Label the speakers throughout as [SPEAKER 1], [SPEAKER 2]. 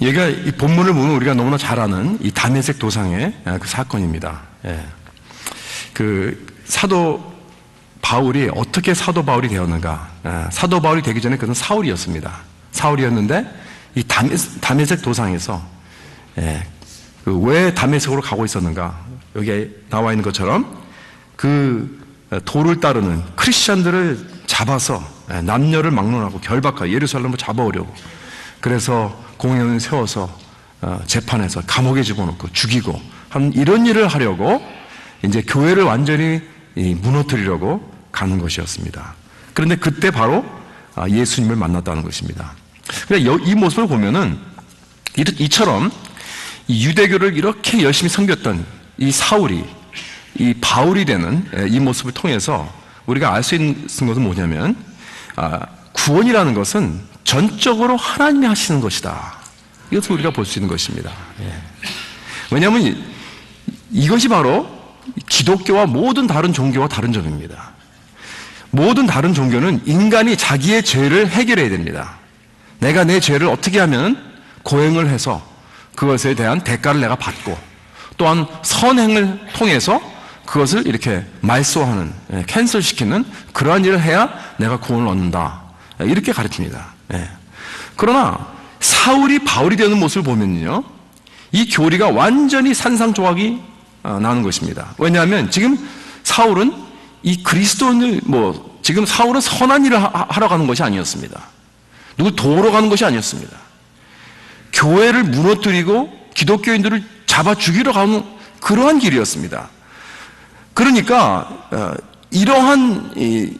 [SPEAKER 1] 얘가 이 본문을 보면 우리가 너무나 잘 아는 이 다메섹 도상의 그 사건입니다. 그 사도 바울이 어떻게 사도 바울이 되었는가? 사도 바울이 되기 전에 그는 사울이었습니다. 사울이었는데 이 다메섹 도상에서 왜 다메섹으로 가고 있었는가? 여기에 나와 있는 것처럼 그 도를 따르는 크리스천들을 잡아서 남녀를 막론하고 결박하고 예루살렘을 잡아오려고, 그래서 공회원을 세워서 재판해서 감옥에 집어넣고 죽이고 한 이런 일을 하려고 이제 교회를 완전히 무너뜨리려고 가는 것이었습니다. 그런데 그때 바로 예수님을 만났다는 것입니다. 그러니까 이 모습을 보면은 이처럼 이 유대교를 이렇게 열심히 섬겼던 이 사울이 이 바울이 되는 이 모습을 통해서 우리가 알 수 있는 것은 뭐냐면, 구원이라는 것은 전적으로 하나님이 하시는 것이다. 이것을 우리가 볼 수 있는 것입니다. 왜냐하면 이것이 바로 기독교와 모든 다른 종교와 다른 점입니다. 모든 다른 종교는 인간이 자기의 죄를 해결해야 됩니다. 내가 내 죄를 어떻게 하면 고행을 해서 그것에 대한 대가를 내가 받고, 또한 선행을 통해서 그것을 이렇게 말소하는, 캔슬시키는 그러한 일을 해야 내가 구원을 얻는다. 이렇게 가르칩니다. 그러나 사울이 바울이 되는 모습을 보면요, 이 교리가 완전히 산상조각이 나는 것입니다. 왜냐하면 지금 사울은 이 그리스도인을 지금 사울은 선한 일을 하러 가는 것이 아니었습니다. 누구 도우러 가는 것이 아니었습니다. 교회를 무너뜨리고 기독교인들을 잡아 죽이러 가는 그러한 길이었습니다. 그러니까 이러한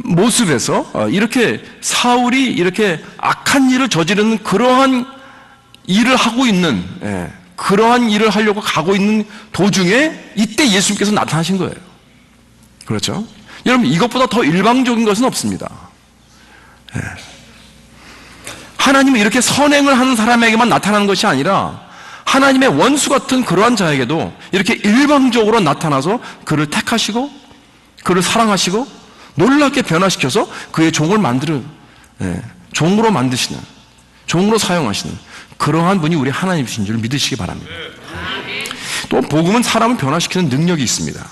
[SPEAKER 1] 모습에서 이렇게 사울이 이렇게 악한 일을 저지르는 그러한 일을 하고 있는, 그러한 일을 하려고 가고 있는 도중에 이때 예수님께서 나타나신 거예요. 그렇죠? 여러분, 이것보다 더 일방적인 것은 없습니다. 하나님은 이렇게 선행을 하는 사람에게만 나타나는 것이 아니라 하나님의 원수 같은 그러한 자에게도 이렇게 일방적으로 나타나서 그를 택하시고 그를 사랑하시고 놀랍게 변화시켜서 그의 종을 종으로 만드시는, 종으로 사용하시는 그러한 분이 우리 하나님이신 줄 믿으시기 바랍니다. 또 복음은 사람을 변화시키는 능력이 있습니다.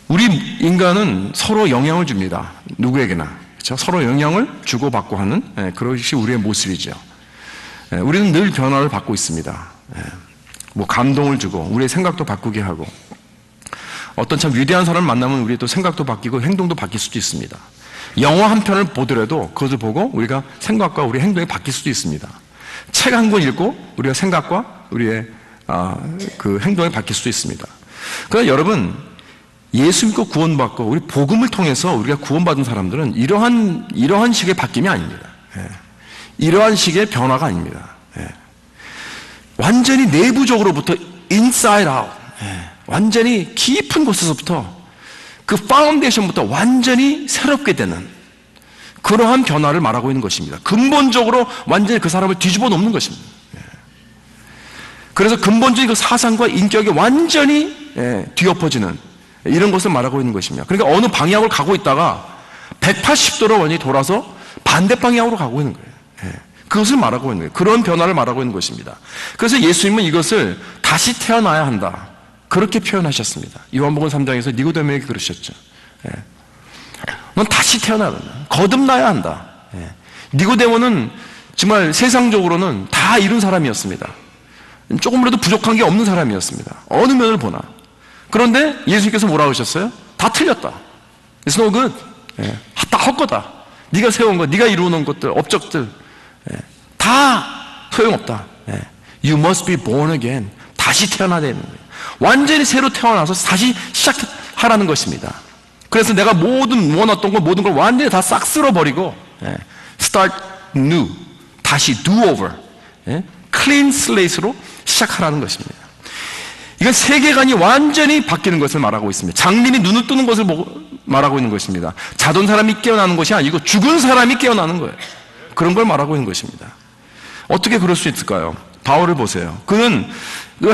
[SPEAKER 1] 우리 인간은 서로 영향을 줍니다. 누구에게나. 그렇죠? 서로 영향을 주고받고 하는 그것이 우리의 모습이죠. 우리는 늘 변화를 받고 있습니다. 감동을 주고 우리의 생각도 바꾸게 하고, 어떤 참 위대한 사람을 만나면 우리의 또 생각도 바뀌고 행동도 바뀔 수도 있습니다. 영화 한 편을 보더라도 그것을 보고 우리가 생각과 우리 행동이 바뀔 수도 있습니다. 책 한 권 읽고 우리가 생각과 우리의 그 행동이 바뀔 수도 있습니다. 그러나 여러분, 예수 믿고 구원받고 우리 복음을 통해서 우리가 구원받은 사람들은 이러한 식의 바뀜이 아닙니다. 이러한 식의 변화가 아닙니다. 완전히 내부적으로부터 inside out, 완전히 깊은 곳에서부터 그 파운데이션부터 완전히 새롭게 되는 그러한 변화를 말하고 있는 것입니다. 근본적으로 완전히 그 사람을 뒤집어 놓는 것입니다. 그래서 근본적인 그 사상과 인격이 완전히 뒤엎어지는 이런 것을 말하고 있는 것입니다. 그러니까 어느 방향으로 가고 있다가 180도로 완전히 돌아서 반대 방향으로 가고 있는 거예요. 그것을 말하고 있는 거예요. 그런 변화를 말하고 있는 것입니다. 그래서 예수님은 이것을 다시 태어나야 한다, 그렇게 표현하셨습니다. 요한복음 3장에서 니고데모에게 그러셨죠. 넌 다시 태어나야 한다. 거듭나야 한다. 니고데모는 정말 세상적으로는 다 이룬 사람이었습니다. 조금이라도 부족한 게 없는 사람이었습니다. 어느 면을 보나. 그런데 예수님께서 뭐라고 하셨어요? 다 틀렸다. It's no good. 다 헛거다. 네가 세운 것, 네가 이루어놓은 것들, 업적들 다 소용없다. You must be born again. 다시 태어나야 되는 거예요. 완전히 새로 태어나서 다시 시작하라는 것입니다. 그래서 내가 모았던 것, 모든 걸 완전히 다 싹 쓸어버리고 start new, 다시 do over, clean slate로 시작하라는 것입니다. 이건 세계관이 완전히 바뀌는 것을 말하고 있습니다. 장님이 눈을 뜨는 것을 말하고 있는 것입니다. 자던 사람이 깨어나는 것이 아니고 죽은 사람이 깨어나는 거예요. 그런 걸 말하고 있는 것입니다. 어떻게 그럴 수 있을까요? 바울을 보세요. 그는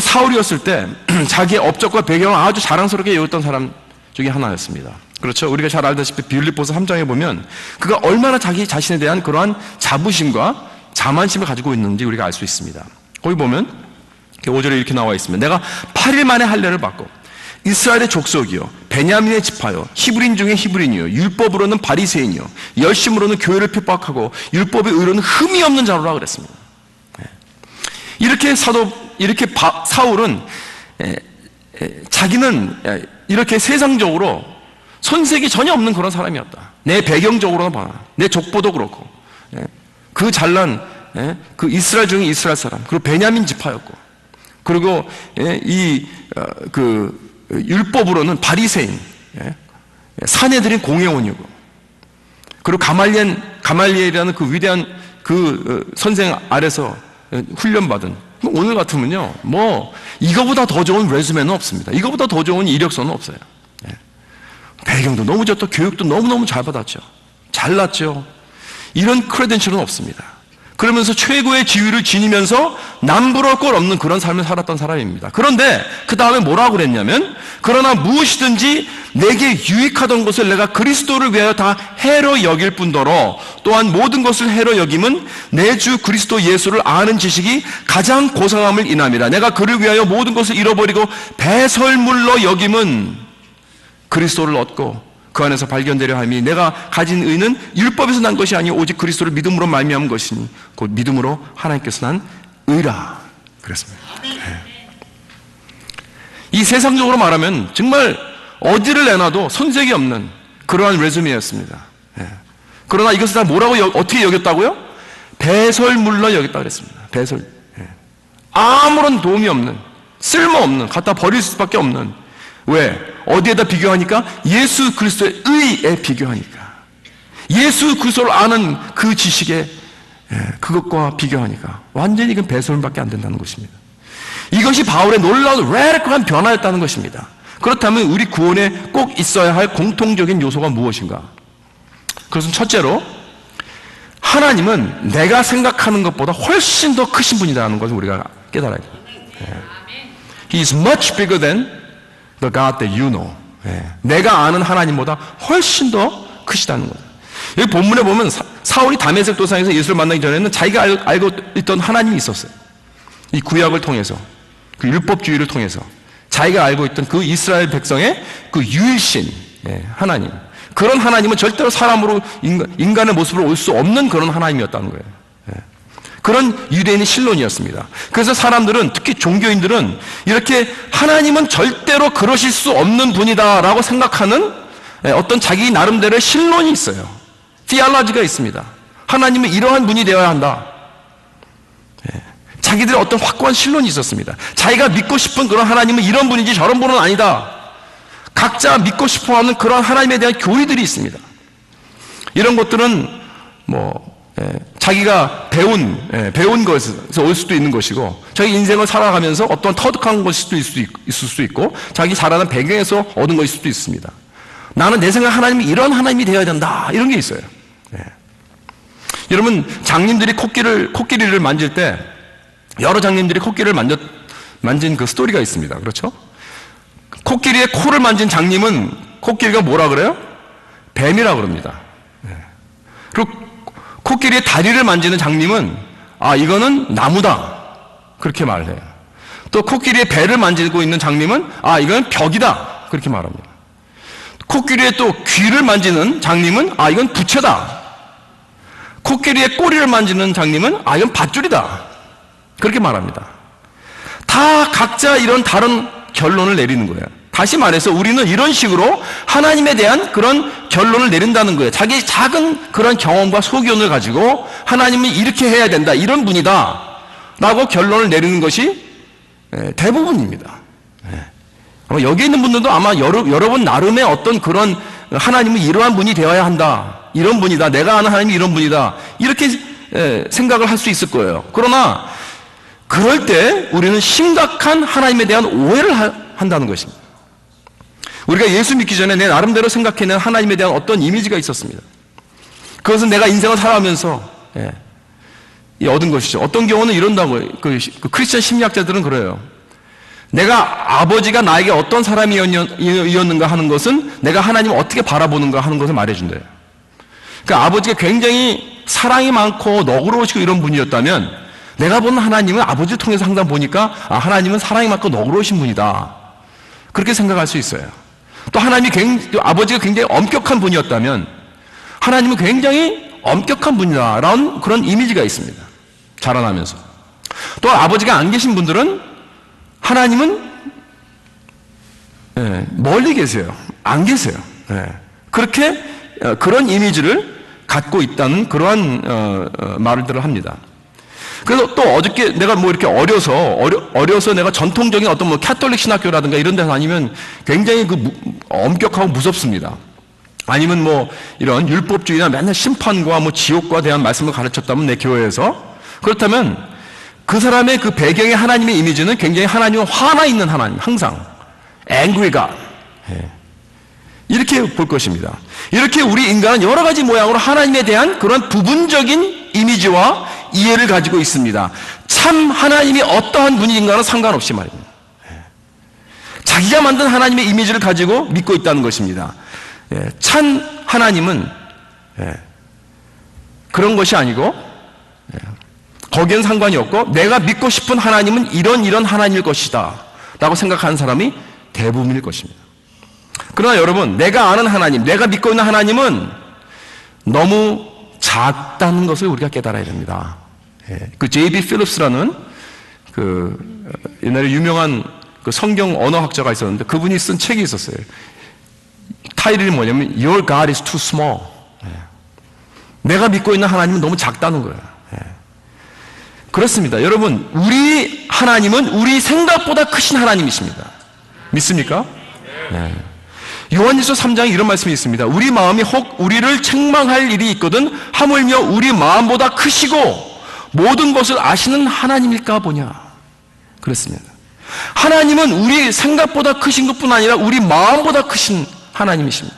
[SPEAKER 1] 사울이었을 때 자기의 업적과 배경을 아주 자랑스럽게 여겼던 사람 중에 하나였습니다. 그렇죠? 우리가 잘 알다시피 빌립보서 3장에 보면 그가 얼마나 자기 자신에 대한 그러한 자부심과 자만심을 가지고 있는지 우리가 알 수 있습니다. 거기 보면 5절에 이렇게 나와 있습니다. 내가 8일 만에 할례를 받고 이스라엘의 족속이요 베냐민의 지파요 히브리인 중에 히브리인이요 율법으로는 바리새인이요 열심으로는 교회를 핍박하고 율법의 의로는 흠이 없는 자로라 그랬습니다. 이렇게 사울은 자기는 이렇게 세상적으로 손색이 전혀 없는 그런 사람이었다. 내 배경적으로는 봐. 내 족보도 그렇고 그 잘난 그 이스라엘 중에 이스라엘 사람 그리고 베냐민 지파였고 그리고 그 율법으로는 바리새인 사내들인 공회원이고 그리고 가말리엘이라는 그 위대한 그 선생 아래서 훈련받은 오늘 같으면요 뭐 이거보다 더 좋은 레주메는 없습니다. 이거보다 더 좋은 이력서는 없어요. 배경도 너무 좋고 교육도 너무너무 잘 받았죠. 잘났죠. 이런 크레덴셜은 없습니다. 그러면서 최고의 지위를 지니면서 남부러울 꼴 없는 그런 삶을 살았던 사람입니다. 그런데 그 다음에 뭐라고 그랬냐면 그러나 무엇이든지 내게 유익하던 것을 내가 그리스도를 위하여 다 해로 여길 뿐더러 또한 모든 것을 해로 여김은 내 주 그리스도 예수를 아는 지식이 가장 고상함을 인함이라. 내가 그를 위하여 모든 것을 잃어버리고 배설물로 여김은 그리스도를 얻고 그 안에서 발견되려 함이 내가 가진 의는 율법에서 난 것이 아니요 오직 그리스도를 믿음으로 말미암은 것이니 곧 믿음으로 하나님께서 난 의라 그랬습니다. 이 세상적으로 말하면 정말 어디를 내놔도 손색이 없는 그러한 레주메였습니다. 그러나 이것을 다 뭐라고 어떻게 여겼다고요? 배설물로 여겼다고 그랬습니다. 배설. 아무런 도움이 없는 쓸모없는 갖다 버릴 수밖에 없는 왜? 어디에다 비교하니까? 예수 그리스도의 의에 비교하니까 예수 그리스도를 아는 그 지식에 그것과 비교하니까 완전히 이건 배설물밖에 안 된다는 것입니다. 이것이 바울의 놀라운 레디컬한 변화였다는 것입니다. 그렇다면 우리 구원에 꼭 있어야 할 공통적인 요소가 무엇인가? 그것은 첫째로 하나님은 내가 생각하는 것보다 훨씬 더 크신 분이라는 것을 우리가 깨달아야 돼요. He is much bigger than the God that you know. 내가 아는 하나님보다 훨씬 더 크시다는 거예요. 여기 본문에 보면 사울이 다메섹 도상에서 예수를 만나기 전에는 자기가 알고 있던 하나님이 있었어요. 이 구약을 통해서 그 율법주의를 통해서 자기가 알고 있던 그 이스라엘 백성의 그 유일신 하나님, 그런 하나님은 절대로 사람으로 인간의 모습으로 올 수 없는 그런 하나님이었다는 거예요. 그런 유대인의 신론이었습니다. 그래서 사람들은 특히 종교인들은 이렇게 하나님은 절대로 그러실 수 없는 분이다 라고 생각하는 어떤 자기 나름대로의 신론이 있어요. 티알라지가 있습니다. 하나님은 이러한 분이 되어야 한다. 자기들의 어떤 확고한 신론이 있었습니다. 자기가 믿고 싶은 그런 하나님은 이런 분이지 저런 분은 아니다. 각자 믿고 싶어하는 그런 하나님에 대한 교리들이 있습니다. 이런 것들은 자기가 배운 것에서 올 수도 있는 것이고 자기 인생을 살아가면서 어떤 터득한 것일 수도 있을 수 있고 자기 자라는 배경에서 얻은 것일 수도 있습니다. 나는 내 생각 하나님이 이런 하나님이 되어야 된다 이런 게 있어요. 여러분 장님들이 코끼리를 만질 때 여러 장님들이 코끼리를 만진 그 스토리가 있습니다. 그렇죠? 코끼리의 코를 만진 장님은 코끼리가 뭐라 그래요? 뱀이라 그럽니다. 그리고 코끼리의 다리를 만지는 장님은 이거는 나무다 그렇게 말해요. 또 코끼리의 배를 만지고 있는 장님은 이건 벽이다 그렇게 말합니다. 코끼리의 또 귀를 만지는 장님은 이건 부채다. 코끼리의 꼬리를 만지는 장님은 이건 밧줄이다 그렇게 말합니다. 다 각자 이런 다른 결론을 내리는 거예요. 다시 말해서 우리는 이런 식으로 하나님에 대한 그런 결론을 내린다는 거예요. 자기 작은 그런 경험과 소견을 가지고 하나님은 이렇게 해야 된다 이런 분이다 라고 결론을 내리는 것이 대부분입니다. 아마 여기 있는 분들도 아마 여러분 나름의 어떤 그런 하나님은 이러한 분이 되어야 한다 이런 분이다 내가 아는 하나님이 이런 분이다 이렇게 생각을 할 수 있을 거예요. 그러나 그럴 때 우리는 심각한 하나님에 대한 오해를 한다는 것입니다. 우리가 예수 믿기 전에 내 나름대로 생각해낸 하나님에 대한 어떤 이미지가 있었습니다. 그것은 내가 인생을 살아가면서 얻은 것이죠. 어떤 경우는 이런다고요. 그 크리스천 심리학자들은 그래요. 내가 아버지가 나에게 어떤 사람이었는가 하는 것은 내가 하나님을 어떻게 바라보는가 하는 것을 말해준대요. 그러니까 아버지가 굉장히 사랑이 많고 너그러우시고 이런 분이었다면 내가 보는 하나님은 아버지를 통해서 항상 보니까 하나님은 사랑이 많고 너그러우신 분이다. 그렇게 생각할 수 있어요. 또 아버지가 굉장히 엄격한 분이었다면 하나님은 굉장히 엄격한 분이다라는 그런 이미지가 있습니다. 자라나면서. 또 아버지가 안 계신 분들은 하나님은 멀리 계세요. 안 계세요. 그렇게 그런 이미지를 갖고 있다는 그러한 말들을 합니다. 그래서 또 어저께 내가 뭐 이렇게 어려서 내가 전통적인 어떤 뭐 캐톨릭 신학교라든가 이런 데 다니면 굉장히 엄격하고 무섭습니다. 아니면 뭐 이런 율법주의나 맨날 심판과 뭐 지옥과 대한 말씀을 가르쳤다면 내 교회에서 그렇다면 그 사람의 그 배경의 하나님의 이미지는 굉장히 하나님은 화나 있는 하나님, 항상 angry God 이렇게 볼 것입니다. 이렇게 우리 인간은 여러 가지 모양으로 하나님에 대한 그런 부분적인 이미지와 이해를 가지고 있습니다. 참 하나님이 어떠한 분인가는 상관없이 말입니다. 자기가 만든 하나님의 이미지를 가지고 믿고 있다는 것입니다. 참 하나님은 그런 것이 아니고 거기엔 상관이 없고 내가 믿고 싶은 하나님은 이런 하나님일 것이다 라고 생각하는 사람이 대부분일 것입니다. 그러나 여러분, 내가 아는 하나님, 내가 믿고 있는 하나님은 너무 작다는 것을 우리가 깨달아야 됩니다. 그 J.B. 필립스라는 옛날에 유명한 그 성경 언어학자가 있었는데 그분이 쓴 책이 있었어요. 타이틀이 뭐냐면 Your God is too small. 내가 믿고 있는 하나님은 너무 작다는 거예요. 그렇습니다. 여러분, 우리 하나님은 우리 생각보다 크신 하나님이십니다. 믿습니까? 요한일서 3장에 이런 말씀이 있습니다. 우리 마음이 혹 우리를 책망할 일이 있거든 하물며 우리 마음보다 크시고 모든 것을 아시는 하나님일까 보냐. 그렇습니다. 하나님은 우리 생각보다 크신 것뿐 아니라 우리 마음보다 크신 하나님이십니다.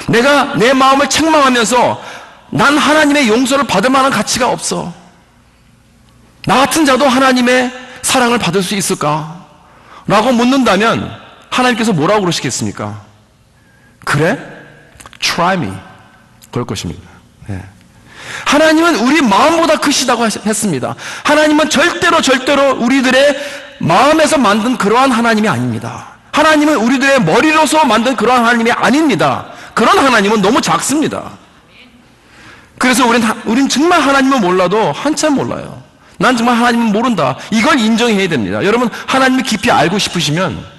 [SPEAKER 1] 내가 내 마음을 책망하면서 난 하나님의 용서를 받을 만한 가치가 없어. 나 같은 자도 하나님의 사랑을 받을 수 있을까? 라고 묻는다면 하나님께서 뭐라고 그러시겠습니까? 그래? Try me. 그럴 것입니다. 하나님은 우리 마음보다 크시다고 했습니다. 하나님은 절대로 우리들의 마음에서 만든 그러한 하나님이 아닙니다. 하나님은 우리들의 머리로서 만든 그러한 하나님이 아닙니다. 그런 하나님은 너무 작습니다. 그래서 우린 정말 하나님을 몰라도 한참 몰라요. 난 정말 하나님은 모른다. 이걸 인정해야 됩니다. 여러분, 하나님을 깊이 알고 싶으시면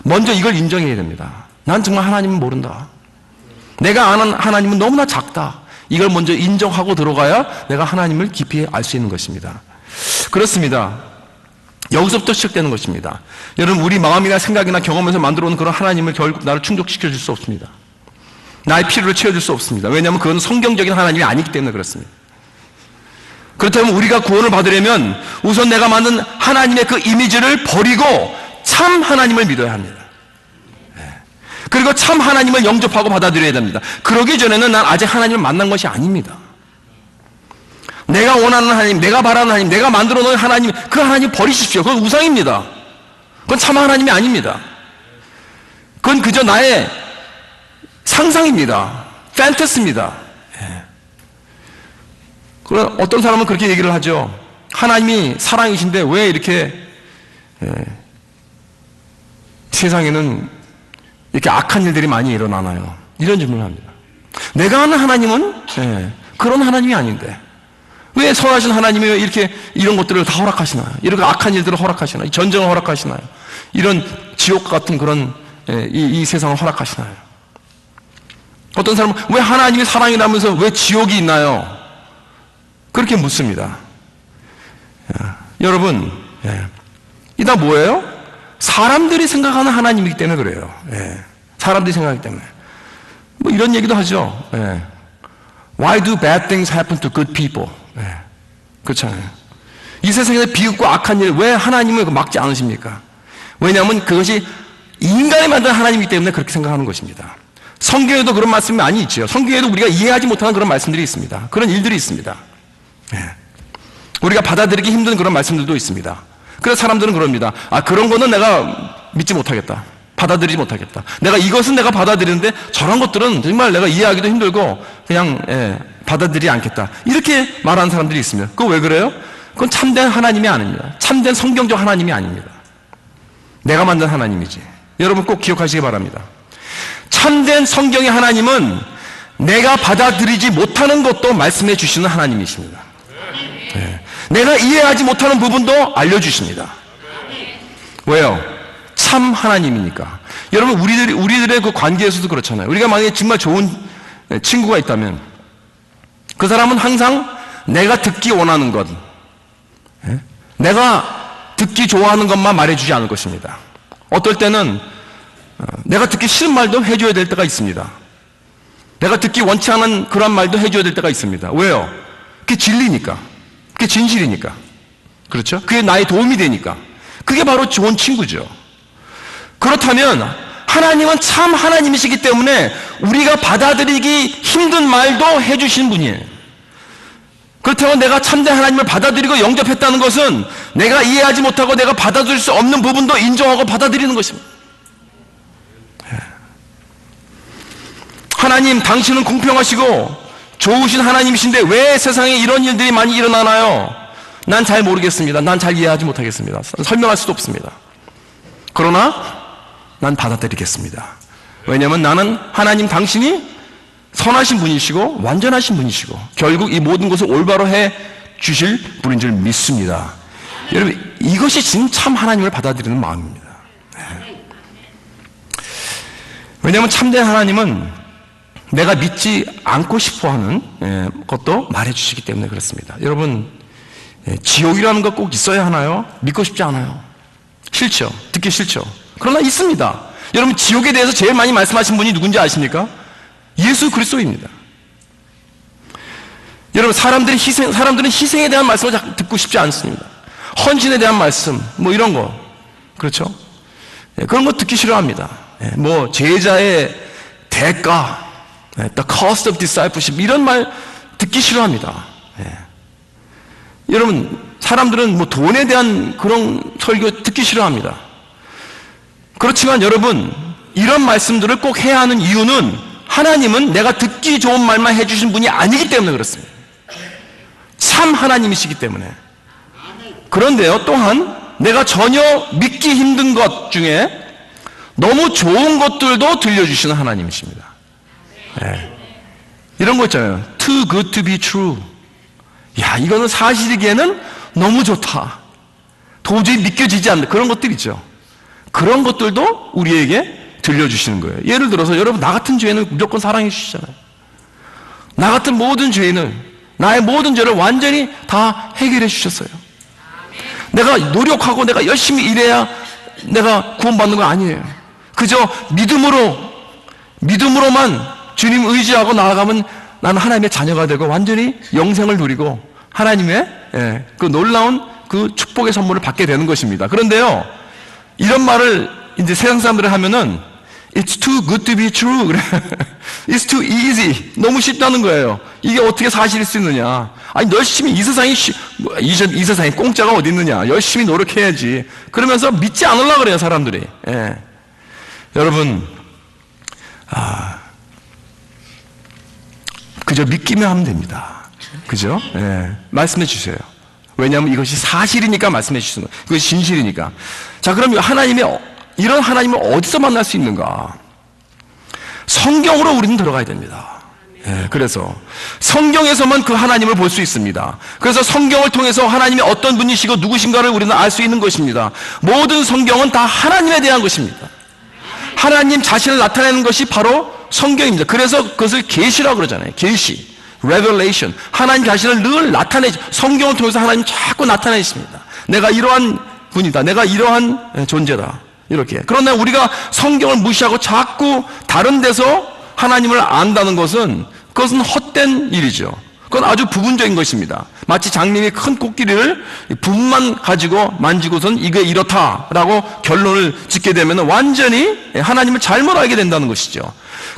[SPEAKER 1] 먼저 이걸 인정해야 됩니다. 난 정말 하나님은 모른다. 내가 아는 하나님은 너무나 작다. 이걸 먼저 인정하고 들어가야 내가 하나님을 깊이 알 수 있는 것입니다. 그렇습니다. 여기서부터 시작되는 것입니다. 여러분, 우리 마음이나 생각이나 경험에서 만들어 온 그런 하나님을 결국 나를 충족시켜 줄 수 없습니다. 나의 필요를 채워줄 수 없습니다. 왜냐하면 그건 성경적인 하나님이 아니기 때문에 그렇습니다. 그렇다면 우리가 구원을 받으려면 우선 내가 만든 하나님의 그 이미지를 버리고 참 하나님을 믿어야 합니다. 그리고 참 하나님을 영접하고 받아들여야 됩니다. 그러기 전에는 난 아직 하나님을 만난 것이 아닙니다. 내가 원하는 하나님, 내가 바라는 하나님, 내가 만들어 놓은 하나님, 그 하나님 버리십시오. 그건 우상입니다. 그건 참 하나님이 아닙니다. 그건 그저 나의 상상입니다. 판타스입니다. 그럼 어떤 사람은 그렇게 얘기를 하죠. 하나님이 사랑이신데 왜 이렇게 세상에는 이렇게 악한 일들이 많이 일어나나요? 이런 질문을 합니다. 내가 아는 하나님은 그런 하나님이 아닌데 왜 선하신 하나님이 왜 이렇게 이런 것들을 다 허락하시나요? 이렇게 악한 일들을 허락하시나요? 전쟁을 허락하시나요? 이런 지옥 같은 그런 이 세상을 허락하시나요? 어떤 사람은 왜 하나님이 사랑이라면서 왜 지옥이 있나요? 그렇게 묻습니다. 여러분, 이 다 뭐예요? 사람들이 생각하는 하나님이기 때문에 그래요. 사람들이 생각하기 때문에. 뭐 이런 얘기도 하죠. Why do bad things happen to good people? 그렇잖아요. 이 세상에 비웃고 악한 일 왜 하나님을 막지 않으십니까? 왜냐하면 그것이 인간이 만든 하나님이기 때문에 그렇게 생각하는 것입니다. 성경에도 그런 말씀이 많이 있죠. 성경에도 우리가 이해하지 못하는 그런 말씀들이 있습니다. 그런 일들이 있습니다. 우리가 받아들이기 힘든 그런 말씀들도 있습니다. 그래서 사람들은 그럽니다. 그런 거는 내가 믿지 못하겠다. 받아들이지 못하겠다. 내가 이것은 내가 받아들이는데 저런 것들은 정말 내가 이해하기도 힘들고 그냥 받아들이지 않겠다. 이렇게 말하는 사람들이 있습니다. 그거 왜 그래요? 그건 참된 하나님이 아닙니다. 참된 성경적 하나님이 아닙니다. 내가 만든 하나님이지. 여러분 꼭 기억하시기 바랍니다. 참된 성경의 하나님은 내가 받아들이지 못하는 것도 말씀해 주시는 하나님이십니다. 내가 이해하지 못하는 부분도 알려주십니다. 왜요? 참 하나님이니까. 여러분 우리들의 그 관계에서도 그렇잖아요. 우리가 만약에 정말 좋은 친구가 있다면 그 사람은 항상 내가 듣기 원하는 것, 내가 듣기 좋아하는 것만 말해주지 않을 것입니다. 어떨 때는 내가 듣기 싫은 말도 해줘야 될 때가 있습니다. 내가 듣기 원치 않은 그런 말도 해줘야 될 때가 있습니다. 왜요? 그게 진리니까. 그게 진실이니까. 그렇죠? 그게 나의 도움이 되니까. 그게 바로 좋은 친구죠. 그렇다면 하나님은 참 하나님이시기 때문에 우리가 받아들이기 힘든 말도 해주신 분이에요. 그렇다면 내가 참된 하나님을 받아들이고 영접했다는 것은 내가 이해하지 못하고 내가 받아들일 수 없는 부분도 인정하고 받아들이는 것입니다. 하나님, 당신은 공평하시고 좋으신 하나님이신데 왜 세상에 이런 일들이 많이 일어나나요? 난 잘 모르겠습니다. 난 잘 이해하지 못하겠습니다. 설명할 수도 없습니다. 그러나 난 받아들이겠습니다. 왜냐하면 나는 하나님 당신이 선하신 분이시고 완전하신 분이시고 결국 이 모든 것을 올바로 해 주실 분인 줄 믿습니다. 여러분, 이것이 진짜 참 하나님을 받아들이는 마음입니다. 왜냐하면 참된 하나님은 내가 믿지 않고 싶어하는 것도 말해주시기 때문에 그렇습니다. 여러분, 지옥이라는 거 꼭 있어야 하나요? 믿고 싶지 않아요. 싫죠. 듣기 싫죠. 그러나 있습니다. 여러분, 지옥에 대해서 제일 많이 말씀하신 분이 누군지 아십니까? 예수 그리스도입니다. 여러분, 사람들은 희생에 대한 말씀을 듣고 싶지 않습니다. 헌신에 대한 말씀, 뭐 이런 거, 그렇죠? 그런 거 듣기 싫어합니다. 뭐 제자의 대가, the cost of discipleship, 이런 말 듣기 싫어합니다. 여러분, 사람들은 뭐 돈에 대한 그런 설교 듣기 싫어합니다. 그렇지만 여러분, 이런 말씀들을 꼭 해야 하는 이유는 하나님은 내가 듣기 좋은 말만 해주신 분이 아니기 때문에 그렇습니다. 참 하나님이시기 때문에. 그런데요, 또한 내가 전혀 믿기 힘든 것 중에 너무 좋은 것들도 들려주시는 하나님이십니다. 이런 거 있잖아요. Too good to be true. 야, 이거는 사실이기에는 너무 좋다. 도저히 믿겨지지 않는 그런 것들 있죠. 그런 것들도 우리에게 들려주시는 거예요. 예를 들어서 여러분, 나 같은 죄인은 무조건 사랑해 주시잖아요. 나 같은 모든 죄인을, 나의 모든 죄를 완전히 다 해결해 주셨어요. 내가 노력하고 내가 열심히 일해야 내가 구원받는 거 아니에요. 그저 믿음으로만 주님 의지하고 나아가면 나는 하나님의 자녀가 되고 완전히 영생을 누리고 하나님의 그 놀라운 그 축복의 선물을 받게 되는 것입니다. 그런데요, 이런 말을 이제 세상 사람들이 하면은 It's too good to be true. 그래. It's too easy. 너무 쉽다는 거예요. 이게 어떻게 사실일 수 있느냐. 아니, 열심히 이 세상에 공짜가 어디 있느냐. 열심히 노력해야지. 그러면서 믿지 않으려고 그래요, 사람들이. 여러분, 그저 믿기만 하면 됩니다. 그죠? 말씀해 주세요. 왜냐하면 이것이 사실이니까 말씀해 주시는 거예요. 그것이 진실이니까. 자, 그럼 이런 하나님을 어디서 만날 수 있는가? 성경으로 우리는 들어가야 됩니다. 그래서 성경에서만 그 하나님을 볼 수 있습니다. 그래서 성경을 통해서 하나님이 어떤 분이시고 누구신가를 우리는 알 수 있는 것입니다. 모든 성경은 다 하나님에 대한 것입니다. 하나님 자신을 나타내는 것이 바로 성경입니다. 그래서 그것을 계시라고 그러잖아요. 계시, revelation. 하나님 자신을 늘 성경을 통해서 하나님 자꾸 나타내십니다. 내가 이러한 분이다. 내가 이러한 존재다. 이렇게. 그러나 우리가 성경을 무시하고 자꾸 다른 데서 하나님을 안다는 것은 그것은 헛된 일이죠. 그건 아주 부분적인 것입니다. 마치 장님이 큰 코끼리를 분만 가지고 만지고선 이게 이렇다라고 결론을 짓게 되면 완전히 하나님을 잘못 알게 된다는 것이죠.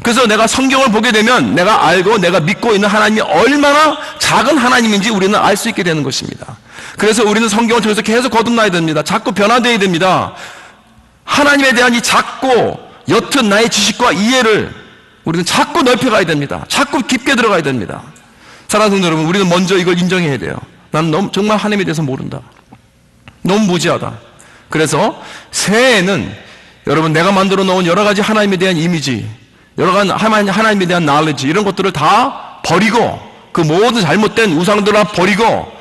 [SPEAKER 1] 그래서 내가 성경을 보게 되면 내가 알고 내가 믿고 있는 하나님이 얼마나 작은 하나님인지 우리는 알 수 있게 되는 것입니다. 그래서 우리는 성경을 통해서 계속 거듭나야 됩니다. 자꾸 변화되어야 됩니다. 하나님에 대한 이 작고 옅은 나의 지식과 이해를 우리는 자꾸 넓혀가야 됩니다. 자꾸 깊게 들어가야 됩니다. 사랑하는 성도 여러분, 우리는 먼저 이걸 인정해야 돼요. 나는 정말 하나님에 대해서 모른다. 너무 무지하다. 그래서 새해에는 여러분, 내가 만들어 놓은 여러 가지 하나님에 대한 이미지, 여러 가지 하나님에 대한 knowledge, 이런 것들을 다 버리고, 그 모든 잘못된 우상들을 다 버리고,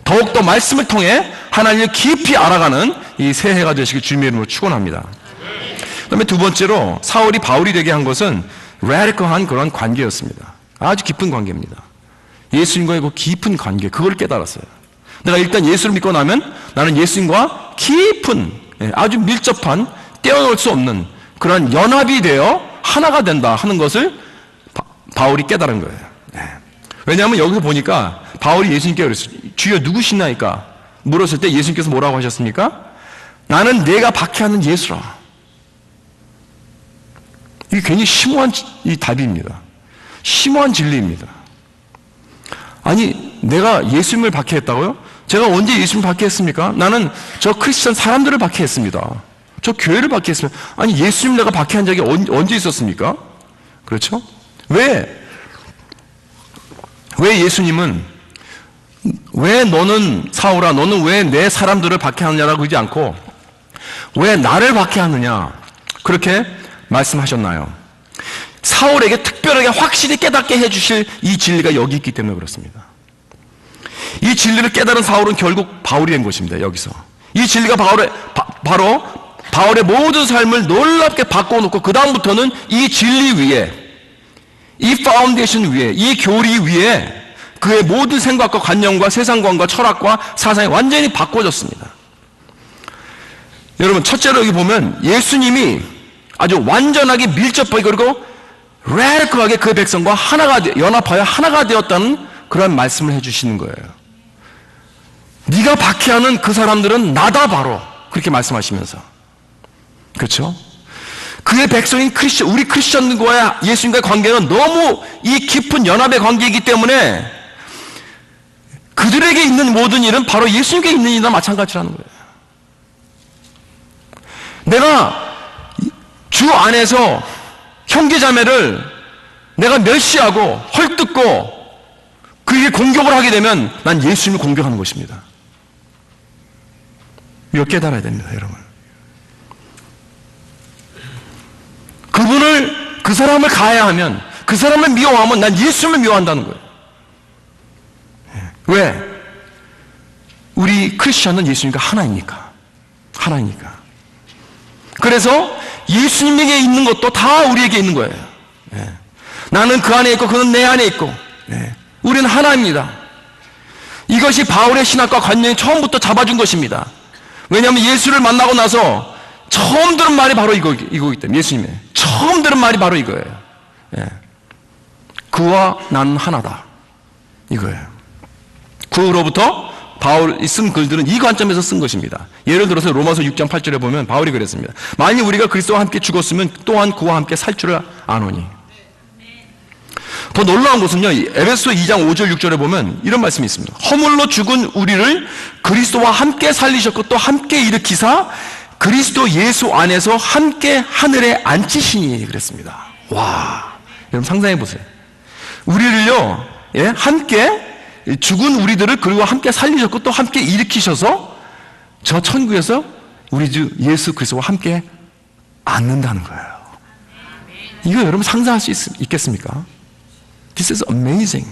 [SPEAKER 1] 더욱더 말씀을 통해 하나님을 깊이 알아가는 이 새해가 되시길 주님의 이름으로 축원합니다. 그 다음에 두 번째로 사울이 바울이 되게 한 것은 radical한 그런 관계였습니다. 아주 깊은 관계입니다. 예수님과의 그 깊은 관계, 그걸 깨달았어요. 내가 일단 예수를 믿고 나면 나는 예수님과 깊은, 아주 밀접한, 떼어놓을 수 없는 그런 연합이 되어 하나가 된다 하는 것을 바울이 깨달은 거예요. 왜냐하면 여기서 보니까 바울이 예수님께 그랬어요. 주여 누구시나이까? 물었을 때 예수님께서 뭐라고 하셨습니까? 나는 내가 박해하는 예수라. 이게 굉장히 심오한 이 답입니다. 심오한 진리입니다. 아니, 내가 예수님을 박해했다고요? 제가 언제 예수님을 박해했습니까? 나는 저 크리스천 사람들을 박해했습니다. 저 교회를 박해했습니다. 아니, 예수님 내가 박해한 적이 언제 있었습니까? 그렇죠? 왜 예수님은, 왜 너는 사울아, 너는 왜 내 사람들을 박해하느냐라고 그러지 않고 왜 나를 박해하느냐 그렇게 말씀하셨나요? 사울에게 특별하게 확실히 깨닫게 해주실 이 진리가 여기 있기 때문에 그렇습니다. 이 진리를 깨달은 사울은 결국 바울이 된 것입니다. 여기서 이 진리가 바로 바울의 모든 삶을 놀랍게 바꿔놓고 그 다음부터는 이 진리 위에, 이 파운데이션 위에, 이 교리 위에 그의 모든 생각과 관념과 세상관과 철학과 사상이 완전히 바꿔졌습니다. 여러분, 첫째로 여기 보면 예수님이 아주 완전하게 밀접하게 그리고 radical하게 그 백성과 하나가 연합하여 하나가 되었다는 그런 말씀을 해주시는 거예요. 네가 박해하는 그 사람들은 나다, 바로 그렇게 말씀하시면서, 그렇죠? 그의 백성인 크리스천, 우리 크리스천과의 예수님과의 관계는 너무 이 깊은 연합의 관계이기 때문에 그들에게 있는 모든 일은 바로 예수님께 있는 일이나 마찬가지라는 거예요. 내가 주 안에서 형제자매를 내가 멸시하고 헐뜯고 그에게 공격을 하게 되면 난 예수님을 공격하는 것입니다. 이거 깨달아야 됩니다, 여러분. 그 사람을 가해하면, 그 사람을 미워하면 난 예수님을 미워한다는 거예요. 왜? 우리 크리스천은 예수님과 하나이니까. 그래서 예수님에게 있는 것도 다 우리에게 있는 거예요. 나는 그 안에 있고 그는 내 안에 있고, 우리는 하나입니다. 이것이 바울의 신학과 관념이 처음부터 잡아준 것입니다. 왜냐하면 예수를 만나고 나서 처음 들은 말이 바로 이거기 때문에, 예수님의 처음 들은 말이 바로 이거예요. 그와 난 하나다, 이거예요. 그 후로부터 바울이 쓴 글들은 이 관점에서 쓴 것입니다. 예를 들어서 로마서 6장 8절에 보면 바울이 그랬습니다. 만일 우리가 그리스도와 함께 죽었으면 또한 그와 함께 살 줄을 아노니. 더 놀라운 것은요, 에베소 2장 5절 6절에 보면 이런 말씀이 있습니다. 허물로 죽은 우리를 그리스도와 함께 살리셨고 또 함께 일으키사 그리스도 예수 안에서 함께 하늘에 앉히시니, 그랬습니다. 와, 여러분 상상해 보세요. 우리를요, 함께 죽은 우리들을 그리고 함께 살리셨고 또 함께 일으키셔서 저 천국에서 우리 주 예수 그리스도와 함께 앉는다는 거예요. 이거 여러분 상상할 수 있겠습니까? This is amazing.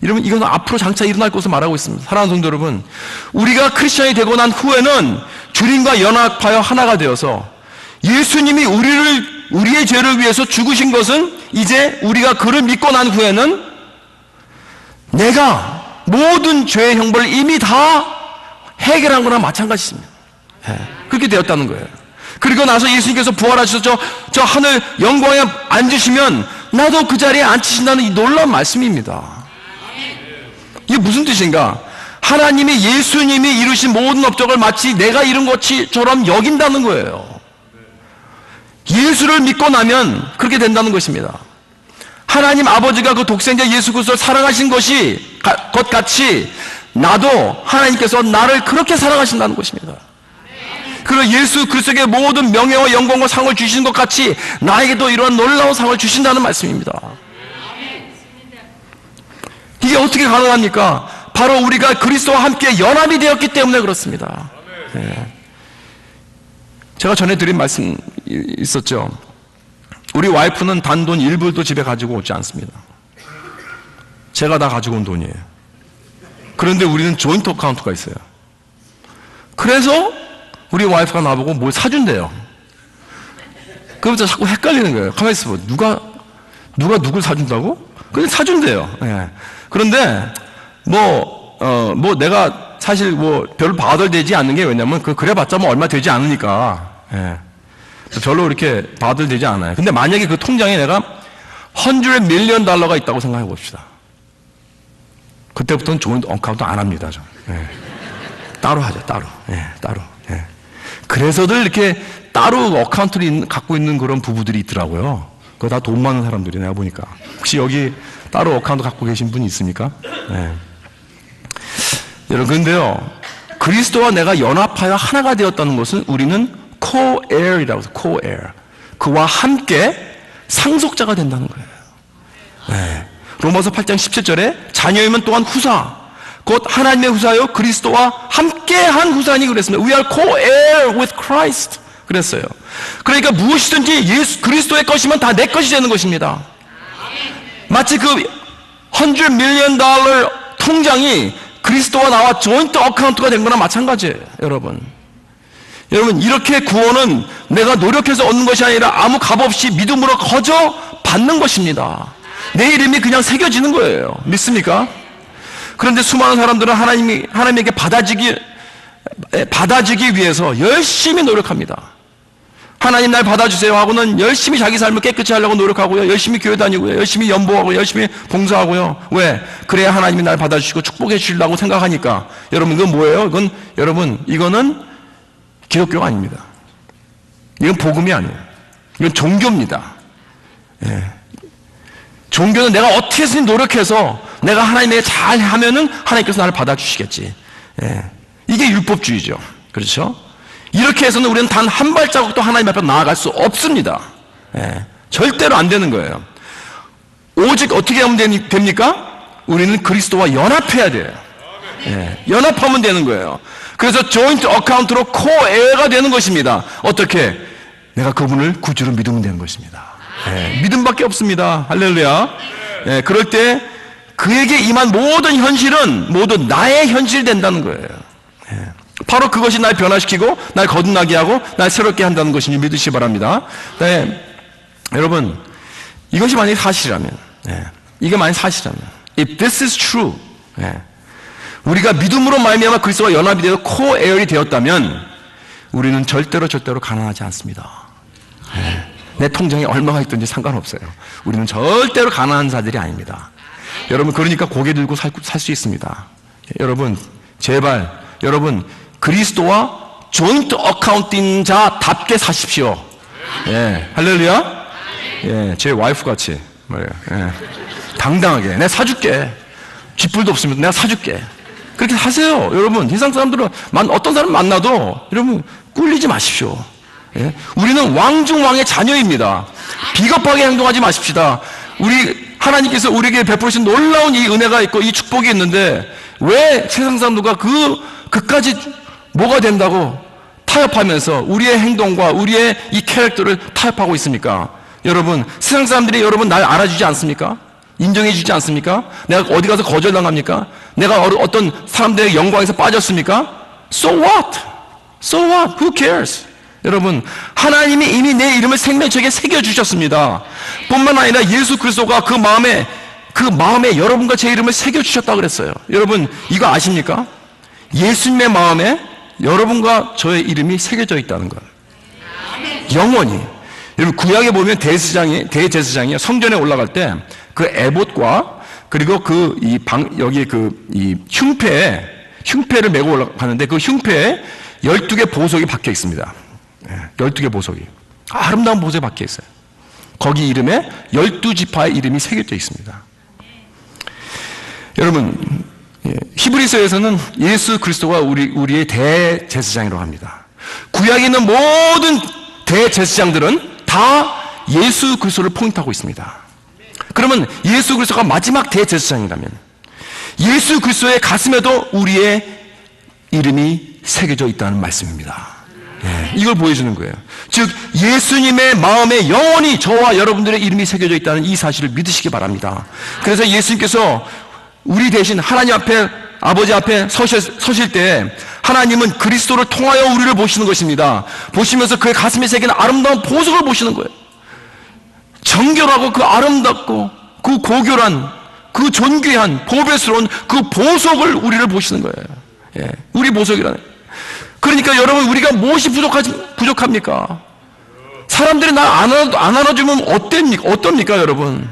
[SPEAKER 1] 여러분, 이건 앞으로 장차 일어날 것을 말하고 있습니다. 사랑하는 성도 여러분, 우리가 크리스천이 되고 난 후에는 주님과 연합하여 하나가 되어서 예수님이 우리의 죄를 위해서 죽으신 것은 이제 우리가 그를 믿고 난 후에는 내가 모든 죄의 형벌을 이미 다 해결한 거나 마찬가지입니다. 그렇게 되었다는 거예요. 그리고 나서 예수님께서 부활하셔서 저 하늘 영광에 앉으시면 나도 그 자리에 앉히신다는 이 놀라운 말씀입니다. 이게 무슨 뜻인가? 하나님이 예수님이 이루신 모든 업적을 마치 내가 이룬 것처럼 여긴다는 거예요. 예수를 믿고 나면 그렇게 된다는 것입니다. 하나님 아버지가 그 독생자 예수 그리스도를 사랑하신 것 같이 나도 하나님께서 나를 그렇게 사랑하신다는 것입니다. 그리고 예수 그리스도에게 모든 명예와 영광과 상을 주시는 것 같이 나에게도 이러한 놀라운 상을 주신다는 말씀입니다. 이게 어떻게 가능합니까? 바로 우리가 그리스도와 함께 연합이 되었기 때문에 그렇습니다. 네. 제가 전해드린 말씀 있었죠. 우리 와이프는 단돈 1불도 집에 가지고 오지 않습니다. 제가 다 가지고 온 돈이에요. 그런데 우리는 조인트 어카운트가 있어요. 그래서 우리 와이프가 나보고 뭘 사준대요. 그러면서 자꾸 헷갈리는 거예요. 가만히 있어봐. 누가 누굴 사준다고? 그냥 사준대요. 예. 그런데 내가 사실 별로 바들되지 않는 게 왜냐면 그래봤자 얼마 되지 않으니까. 예. 별로 이렇게 바들되지 않아요. 근데 만약에 그 통장에 내가 $100 million 있다고 생각해 봅시다. 그때부터는 좋은 어카운트 안 합니다. 저. 예. 따로 하죠. 따로. 예, 따로. 예. 그래서들 이렇게 따로 어카운트를 갖고 있는 그런 부부들이 있더라고요. 그거 다 돈 많은 사람들이 내가 보니까. 혹시 여기 따로 어카운트 갖고 계신 분이 있습니까? 예. 여러분, 그런데요, 그리스도와 내가 연합하여 하나가 되었다는 것은 우리는 co-heir이라고 해서 co-heir. 그와 함께 상속자가 된다는 거예요. 네. 로마서 8장 17절에 자녀이면 또한 후사, 곧 하나님의 후사요 그리스도와 함께한 후사니 그랬습니다. We are co-heir with Christ 그랬어요. 그러니까 무엇이든지 예수 그리스도의 것이면 다 내 것이 되는 것입니다. 마치 그 $100 million 통장이 그리스도와 나와 조인트 어카운트가 된 거나 마찬가지예요. 여러분, 이렇게 구원은 내가 노력해서 얻는 것이 아니라 아무 값 없이 믿음으로 거저 받는 것입니다. 내 이름이 그냥 새겨지는 거예요. 믿습니까? 그런데 수많은 사람들은 하나님에게 받아지기 위해서 열심히 노력합니다. 하나님 날 받아주세요 하고는 열심히 자기 삶을 깨끗이 하려고 노력하고요. 열심히 교회 다니고요. 열심히 연보하고 열심히 봉사하고요. 왜? 그래야 하나님이 날 받아주시고 축복해 주시려고 생각하니까. 여러분, 이건 뭐예요? 이거는 기독교가 아닙니다. 이건 복음이 아니에요. 이건 종교입니다. 예. 종교는 내가 어떻게 해서 노력해서 내가 하나님에게 잘하면은 하나님께서 나를 받아주시겠지. 예. 이게 율법주의죠. 그렇죠? 이렇게 해서는 우리는 단 한 발자국도 하나님 앞에 나아갈 수 없습니다. 예. 절대로 안 되는 거예요. 오직 어떻게 하면 됩니까? 우리는 그리스도와 연합해야 돼요. 예. 연합하면 되는 거예요. 그래서 조인트 어카운트로 코에어가 되는 것입니다. 어떻게? 내가 그분을 구주로 믿으면 되는 것입니다. 예. 믿음밖에 없습니다. 할렐루야. 예. 그럴 때 그에게 임한 모든 현실은 모두 나의 현실이 된다는 거예요. 예. 바로 그것이 날 변화시키고 날 거듭나게 하고 날 새롭게 한다는 것인지 믿으시기 바랍니다. 네. 여러분, 이것이 만약에 사실이라면, 이게 만약에 사실이라면, if this is true, 우리가 믿음으로 말미암아 그리스도와 연합이 되어 코에어이 되었다면 우리는 절대로 가난하지 않습니다. 내 통장에 얼마가 있든지 상관없어요. 우리는 절대로 가난한 자들이 아닙니다. 여러분, 그러니까 고개 들고 살 수 있습니다. 여러분, 제발 여러분 그리스도와 조인트 어카운팅 자답게 사십시오. 예, 할렐루야. 예, 제 와이프 같이 말이에요. 예, 당당하게 내가 사줄게. 쥐뿔도 없으면 내가 사줄게. 그렇게 하세요. 여러분, 세상 사람들은 어떤 사람 만나도 여러분 꿀리지 마십시오. 예? 우리는 왕중왕의 자녀입니다. 비겁하게 행동하지 마십시다. 하나님께서 우리에게 베푸신 놀라운 이 은혜가 있고 이 축복이 있는데 왜 세상 사람들과 그까지 뭐가 된다고 타협하면서 우리의 행동과 우리의 이 캐릭터를 타협하고 있습니까? 여러분, 세상 사람들이 여러분 날 알아주지 않습니까? 인정해 주지 않습니까? 내가 어디 가서 거절당합니까? 내가 어떤 사람들의 영광에서 빠졌습니까? So what? So what? Who cares? 여러분, 하나님이 이미 내 이름을 생명책에 새겨주셨습니다. 뿐만 아니라 예수 그리스도가 그 마음에 여러분과 제 이름을 새겨주셨다고 그랬어요. 여러분, 이거 아십니까? 예수님의 마음에 여러분과 저의 이름이 새겨져 있다는 것. 영원히. 여러분, 구약에 보면 대제사장이 성전에 올라갈 때 그 에봇과 그리고 이 흉패를 메고 올라가는데 그 흉패에 12개 보석이 박혀 있습니다. 12개 보석이. 아름다운 보석이 박혀 있어요. 거기 이름에 12지파의 이름이 새겨져 있습니다. 여러분, 히브리서에서는 예수 그리스도가 우리의 대제사장이라고 합니다. 구약에 있는 모든 대제사장들은 다 예수 그리스도를 포인트하고 있습니다. 그러면 예수 그리스도가 마지막 대제사장이라면 예수 그리스도의 가슴에도 우리의 이름이 새겨져 있다는 말씀입니다. 이걸 보여주는 거예요. 즉 예수님의 마음에 영원히 저와 여러분들의 이름이 새겨져 있다는 이 사실을 믿으시기 바랍니다. 그래서 예수님께서 우리 대신 하나님 앞에, 아버지 앞에 서실 때 하나님은 그리스도를 통하여 우리를 보시는 것입니다. 보시면서 그의 가슴에 새긴 아름다운 보석을 보시는 거예요. 정결하고 그 아름답고 그 고결한 그 존귀한 보배스러운 그 보석을 우리를 보시는 거예요. 우리 보석이라는. 그러니까 여러분, 우리가 무엇이 부족합니까? 사람들이 날 안 안아주면 어떻습니까 여러분?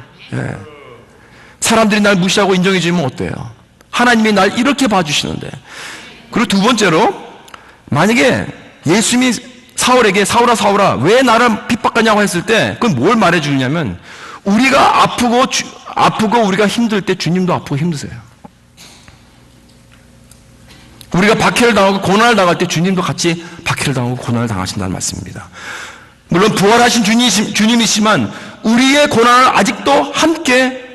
[SPEAKER 1] 사람들이 날 무시하고 인정해주면 어때요? 하나님이 날 이렇게 봐주시는데. 그리고 두 번째로, 만약에 예수님이 사울에게 사울아 왜 나를 핍박하냐고 했을 때 그건 뭘 말해주냐면, 우리가 아프고 우리가 힘들 때 주님도 아프고 힘드세요. 우리가 박해를 당하고 고난을 당할 때 주님도 같이 박해를 당하고 고난을 당하신다는 말씀입니다. 물론 부활하신 주님이시지만 우리의 고난을 아직도 함께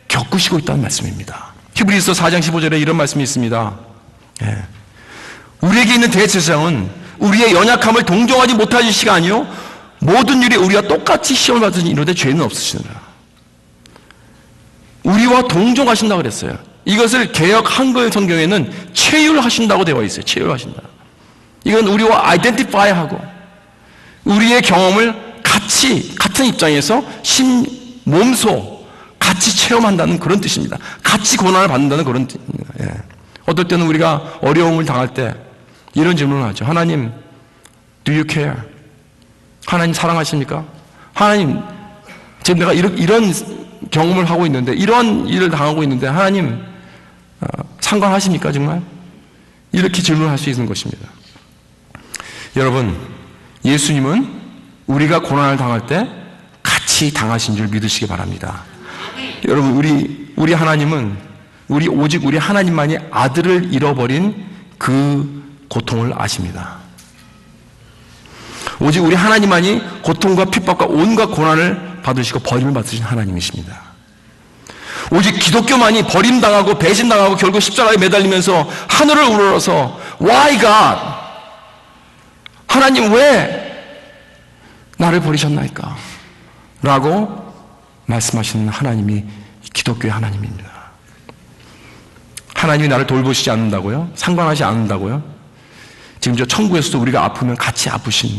[SPEAKER 1] 겪으시고 있다는 말씀입니다. 히브리서 4장 15절에 이런 말씀이 있습니다. 우리에게 있는 대제사장은 우리의 연약함을 동정하지 못하실 시가 아니요 모든 일이 우리와 똑같이 시험을 받으신 이로되 죄는 없으시느라. 우리와 동정하신다고 그랬어요. 이것을 개역 한글 성경에는 체휼하신다고 되어 있어요. 체휼하신다. 이건 우리와 아이덴티파이하고 우리의 경험을 같은 입장에서 몸소 같이 체험한다는 그런 뜻입니다. 같이 고난을 받는다는 그런 뜻입니다. 어떨 때는 우리가 어려움을 당할 때 이런 질문을 하죠. 하나님, do you care? 하나님 사랑하십니까? 하나님, 지금 내가 이런 경험을 하고 있는데, 이런 일을 당하고 있는데 하나님 상관하십니까 정말? 이렇게 질문할 수 있는 것입니다. 여러분, 예수님은 우리가 고난을 당할 때 같이 당하신 줄 믿으시기 바랍니다. 여러분, 우리 하나님은 오직 우리 하나님만이 아들을 잃어버린 그 고통을 아십니다. 오직 우리 하나님만이 고통과 핍박과 온갖 고난을 받으시고 버림을 받으신 하나님이십니다. 오직 기독교만이 버림당하고 배신당하고 결국 십자가에 매달리면서 하늘을 우러러서 Why God? 하나님 왜 나를 버리셨나이까? 라고 말씀하시는 하나님이 기독교의 하나님입니다. 하나님이 나를 돌보시지 않는다고요? 상관하지 않는다고요? 지금 저 천국에서도 우리가 아프면 같이 아프신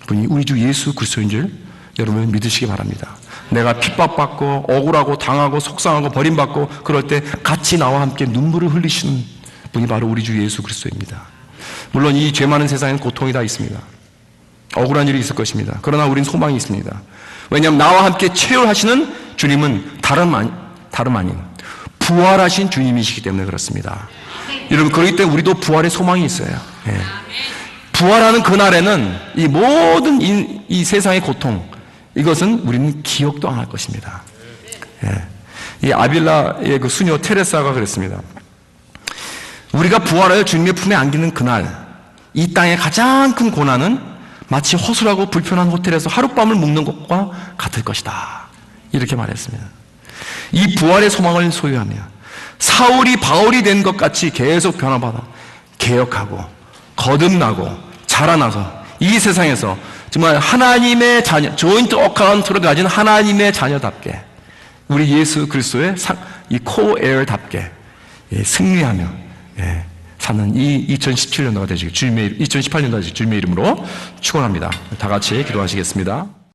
[SPEAKER 1] 분이 우리 주 예수 그리스도인 줄 여러분 믿으시기 바랍니다. 내가 핍박받고 억울하고 당하고 속상하고 버림받고 그럴 때 같이 나와 함께 눈물을 흘리시는 분이 바로 우리 주 예수 그리스도입니다. 물론 이 죄 많은 세상에는 고통이 다 있습니다. 억울한 일이 있을 것입니다. 그러나 우린 소망이 있습니다. 왜냐하면 나와 함께 체휼하시는 주님은 다름 아닌 부활하신 주님이시기 때문에 그렇습니다. 여러분, 그렇기 때문에 우리도 부활의 소망이 있어요. 부활하는 그날에는 이 모든 이 세상의 고통, 이것은 우리는 기억도 안 할 것입니다. 이 아빌라의 그 수녀 테레사가 그랬습니다. 우리가 부활하여 주님의 품에 안기는 그날, 이 땅의 가장 큰 고난은 마치 허술하고 불편한 호텔에서 하룻밤을 묵는 것과 같을 것이다. 이렇게 말했습니다. 이 부활의 소망을 소유하며 사울이 바울이 된 것 같이 계속 변화받아 개혁하고 거듭나고 자라나서 이 세상에서 정말 하나님의 자녀, 조인트 어카운트를 가진 하나님의 자녀답게 우리 예수 그리스도의 이 코에어답게 승리하며 사는 이 2017년도가 되시길 2018년도가 되시길 주님의 이름으로 축원합니다. 다 같이 기도하시겠습니다.